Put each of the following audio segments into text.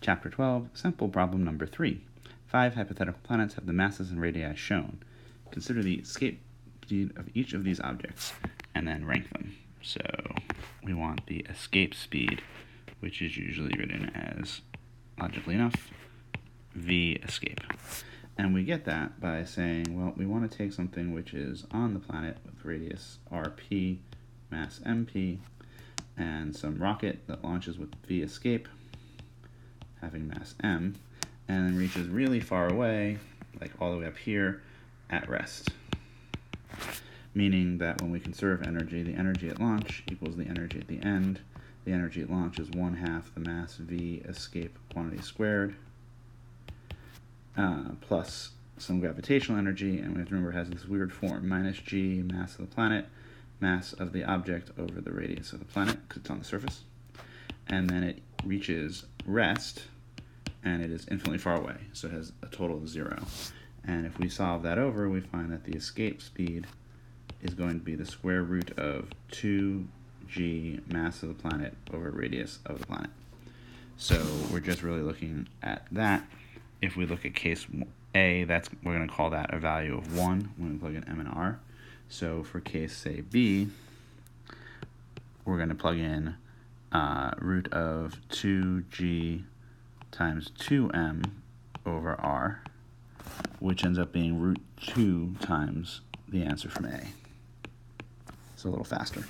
Chapter 12, Simple Problem Number 3. 5 hypothetical planets have the masses and radii shown. Consider the escape speed of each of these objects, and then rank them. So we want the escape speed, which is usually written as, logically enough, v escape. And we get that by saying, well, we want to take something which is on the planet with radius rp, mass mp, and some rocket that launches with v escape, having mass m, and then reaches really far away, like all the way up here, at rest. Meaning that when we conserve energy, the energy at launch equals the energy at the end. The energy at launch is 1/2 the mass v escape quantity squared, plus some gravitational energy, and we have to remember it has this weird form, minus g, mass of the planet, mass of the object over the radius of the planet, because it's on the surface. And then it reaches rest, and it is infinitely far away, so it has a total of 0. And if we solve that over, we find that the escape speed is going to be the square root of 2g mass of the planet over radius of the planet. So we're just really looking at that. If we look at case A, we're going to call that a value of 1 when we plug in m and r. So for case, say, B, we're going to plug in root of 2g times 2m over r, which ends up being root 2 times the answer from A. It's a little faster.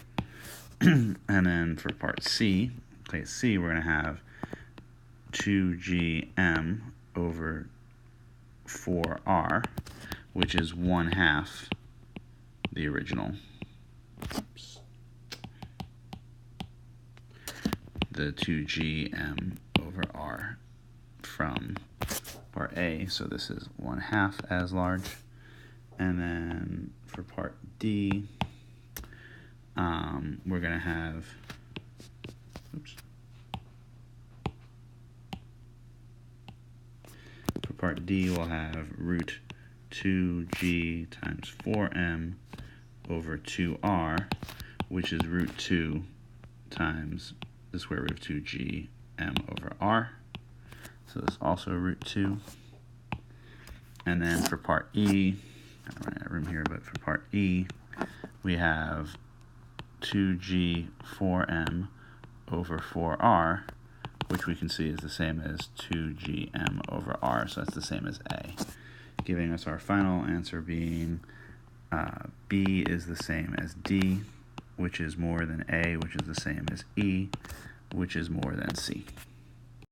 And then for part C, case C, we're going to have 2gm over 4r, which is 1/2 the original. Oops. The 2gm over r from part A, so this is 1/2 as large. And then for part D, we're going to have, for part D, we'll have root 2g times 4m over 2r, which is root 2 times the square root of 2g m over r. So this is also root 2. And then for part E, I don't run out of room here, but for part E, we have 2g 4m over 4r, which we can see is the same as 2gm over r, so that's the same as A, giving us our final answer being B is the same as D, which is more than A, which is the same as E, which is more than C.